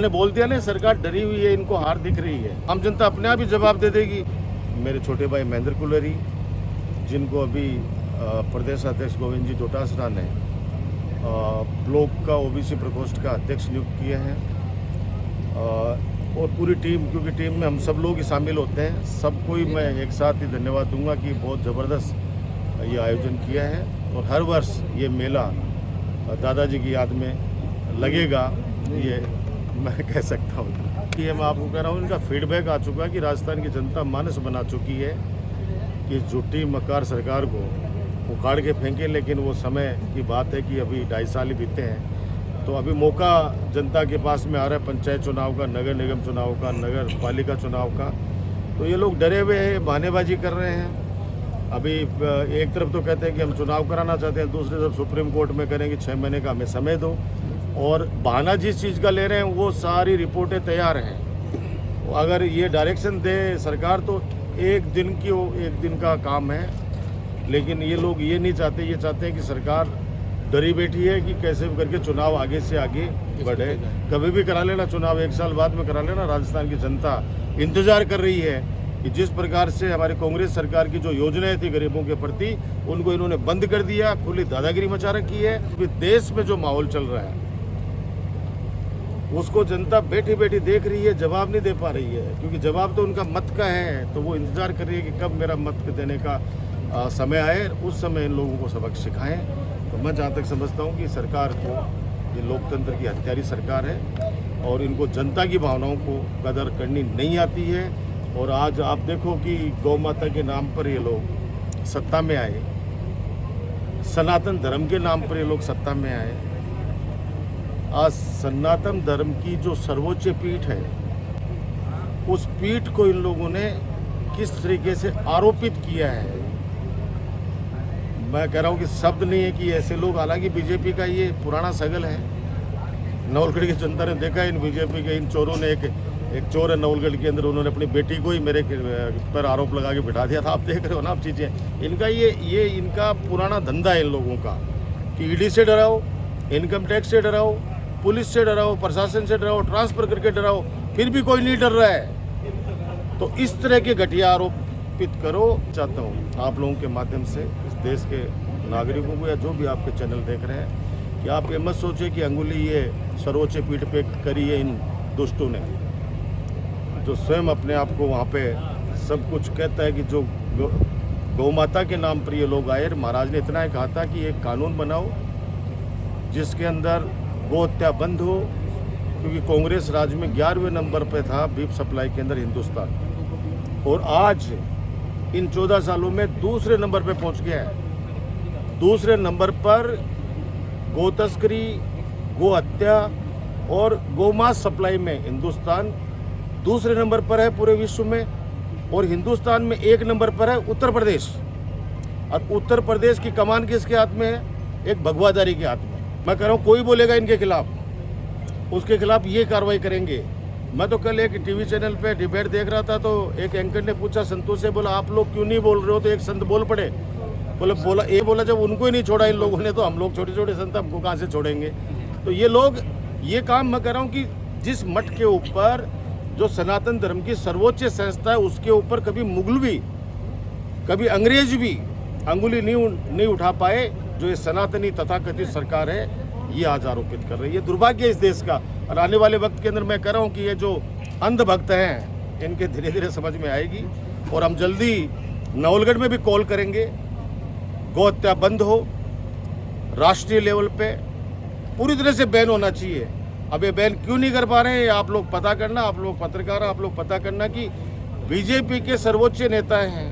मैंने बोल दिया ना, सरकार डरी हुई है, इनको हार दिख रही है। आम जनता अपने आप ही जवाब दे देगी। मेरे छोटे भाई महेंद्र कुलरी, जिनको अभी प्रदेश अध्यक्ष गोविंद जी डोटासरा ने ब्लॉक का ओबीसी प्रकोष्ठ का अध्यक्ष नियुक्त किए हैं, और पूरी टीम, क्योंकि टीम में हम सब लोग ही शामिल होते हैं, सबको ही मैं एक साथ ही धन्यवाद दूंगा कि बहुत ज़बरदस्त ये आयोजन किया है। और हर वर्ष ये मेला दादाजी की याद में लगेगा, ये मैं कह सकता हूँ। कि मैं आपको कह रहा हूँ, इनका फीडबैक आ चुका है कि राजस्थान की जनता मानस बना चुकी है कि झूठी मक्कार सरकार को उखाड़ के फेंके। लेकिन वो समय की बात है कि अभी 2.5 साल ही बीते हैं, तो अभी मौका जनता के पास में आ रहा है पंचायत चुनाव का, नगर निगम चुनाव का, नगर पालिका चुनाव का। तो ये लोग डरे हुए हैं, बहानेबाजी कर रहे हैं। अभी एक तरफ तो कहते हैं कि हम चुनाव कराना चाहते हैं, दूसरी तरफ सुप्रीम कोर्ट में करेंगे 6 महीने का हमें समय दो, और बहाना जिस चीज़ का ले रहे हैं वो सारी रिपोर्टें तैयार हैं। अगर ये डायरेक्शन दे सरकार तो एक दिन का काम है। लेकिन ये लोग ये नहीं चाहते, ये चाहते हैं कि सरकार डरी बैठी है कि कैसे करके चुनाव आगे से आगे बढ़े। कभी भी करा लेना चुनाव, 1 साल बाद में करा लेना। राजस्थान की जनता इंतजार कर रही है कि जिस प्रकार से हमारी कांग्रेस सरकार की जो योजनाएं थी गरीबों के प्रति, उनको इन्होंने बंद कर दिया, खुली दादागिरी मचा रखी है। देश में जो माहौल चल रहा है उसको जनता बैठी बैठी देख रही है, जवाब नहीं दे पा रही है, क्योंकि जवाब तो उनका मत का है। तो वो इंतजार कर रही है कि कब मेरा मत देने का समय आए, उस समय इन लोगों को सबक सिखाएं। तो मैं जहाँ तक समझता हूँ कि सरकार को, ये लोकतंत्र की हत्यारी सरकार है और इनको जनता की भावनाओं को कदर करनी नहीं आती है। और आज आप देखो कि गौ माता के नाम पर ये लोग सत्ता में आए, सनातन धर्म के नाम पर ये लोग सत्ता में आए। आज सनातन धर्म की जो सर्वोच्च पीठ है, उस पीठ को इन लोगों ने किस तरीके से आरोपित किया है, मैं कह रहा हूँ कि शब्द नहीं है कि ऐसे लोग। हालांकि बीजेपी का ये पुराना सगल है, नवलगढ़ की जनता ने देखा इन बीजेपी के इन चोरों ने, एक चोर है नवलगढ़ के अंदर, उन्होंने अपनी बेटी को ही मेरे पर आरोप लगा के बिठा दिया था। आप देख रहे हो ना आप चीज़ें, इनका ये इनका पुराना धंधा है इन लोगों का कि ईडी से डराओ, इनकम टैक्स से डराओ, पुलिस से डराओ, प्रशासन से डराओ, ट्रांसफर करके डराओ, फिर भी कोई नहीं डर रहा है। तो इस तरह के घटिया आरोपित करो। चाहता हूँ आप लोगों के माध्यम से इस देश के नागरिकों को, या जो भी आपके चैनल देख रहे हैं, कि आप ये मत सोचिए कि अंगुली ये सर्वोच्च पीठ पे करी है इन दुष्टों ने, जो स्वयं अपने आप को वहाँ पे सब कुछ कहता है कि जो गौ माता के नाम पर ये लोग आए। महाराज ने इतना ही कहा था कि एक कानून बनाओ जिसके अंदर गौ हत्या बंद हो, क्योंकि कांग्रेस राज्य में 11वें नंबर पे था बीफ सप्लाई के अंदर हिंदुस्तान, और आज इन 14 सालों में दूसरे नंबर पे पहुंच गया है। दूसरे नंबर पर गौ तस्करी, गौ हत्या और गौमांस सप्लाई में हिंदुस्तान दूसरे नंबर पर है पूरे विश्व में। और हिंदुस्तान में 1 नंबर पर है उत्तर प्रदेश, और उत्तर प्रदेश की कमान किसके हाथ में है? एक भगवादारी के हाथ में। मैं कह रहा हूँ कोई बोलेगा इनके खिलाफ, उसके खिलाफ ये कार्रवाई करेंगे। मैं तो कल एक टीवी चैनल पे डिबेट देख रहा था, तो एक एंकर ने पूछा संतोष से, बोला आप लोग क्यों नहीं बोल रहे हो? तो एक संत बोल पड़े, बोला जब उनको ही नहीं छोड़ा इन लोगों ने, तो हम लोग छोटे छोटे संत हमको कहाँ से छोड़ेंगे? तो ये लोग ये काम, मैं कह रहा हूँ कि जिस मठ के ऊपर जो सनातन धर्म की सर्वोच्च संस्था है, उसके ऊपर कभी मुगल भी, कभी अंग्रेज भी अंगुली नहीं उठा पाए, जो ये सनातनी तथाकथित सरकार है ये आज आरोपित कर रही है। दुर्भाग्य है इस देश का। और आने वाले वक्त के अंदर मैं कह रहा हूँ कि ये जो अंधभक्त हैं, इनके धीरे धीरे समझ में आएगी। और हम जल्दी नवलगढ़ में भी कॉल करेंगे, गौ हत्या बंद हो, राष्ट्रीय लेवल पे पूरी तरह से बैन होना चाहिए। अब ये बैन क्यों नहीं कर पा रहे हैं, आप लोग पता करना, आप लोग पत्रकार, आप लोग पता करना कि बीजेपी के सर्वोच्च नेता हैं,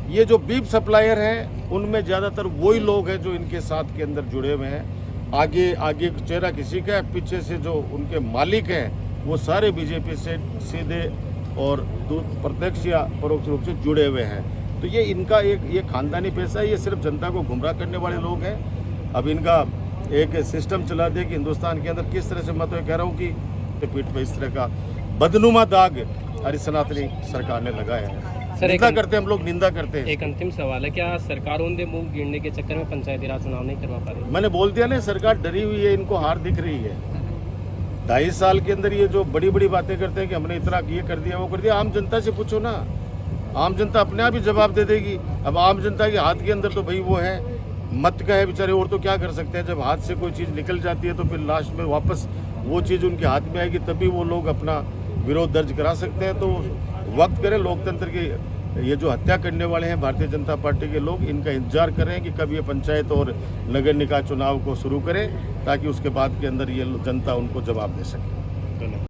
ये जो बीफ सप्लायर हैं, उनमें ज़्यादातर वही लोग हैं जो इनके साथ के अंदर जुड़े हुए हैं। आगे चेहरा किसी का है, पीछे से जो उनके मालिक हैं वो सारे बीजेपी से सीधे और प्रत्यक्ष या परोक्ष रूप से जुड़े हुए हैं। तो ये इनका ये खानदानी पैसा है, ये सिर्फ जनता को गुमराह करने वाले लोग हैं। अब इनका एक सिस्टम चला दिया कि हिंदुस्तान के अंदर किस तरह से, मैं तो कह रहा हूँ कि पीठ पे इस तरह का बदनुमा दाग हमारी सनातनी सरकार ने लगाया है। निंदा करते हम लोग, निंदा करते हैं। एक अंतिम सवाल है, क्या सरकार उनके मुंह गिरने के चक्कर में पंचायती राज चुनाव नहीं करवा पा रही? मैंने बोल दिया ना, सरकार डरी हुई है, इनको हार दिख रही है। 2.5 साल के अंदर ये जो बड़ी बड़ी बातें करते हैं कि हमने इतना ये कर दिया वो कर दिया, आम जनता से पूछो ना, आम जनता अपने आप ही जवाब दे देगी। अब आम जनता के हाथ के अंदर तो भाई वो है, मत का है बेचारे, और तो क्या कर सकते हैं। जब हाथ से कोई चीज़ निकल जाती है तो फिर लास्ट में वापस वो चीज़ उनके हाथ में आएगी, तभी वो लोग अपना विरोध दर्ज करा सकते हैं। तो वक्त करें, लोकतंत्र की ये जो हत्या करने वाले हैं भारतीय जनता पार्टी के लोग, इनका इंतजार करें कि कब ये पंचायत और नगर निकाय चुनाव को शुरू करें, ताकि उसके बाद के अंदर ये जनता उनको जवाब दे सके। धन्यवाद।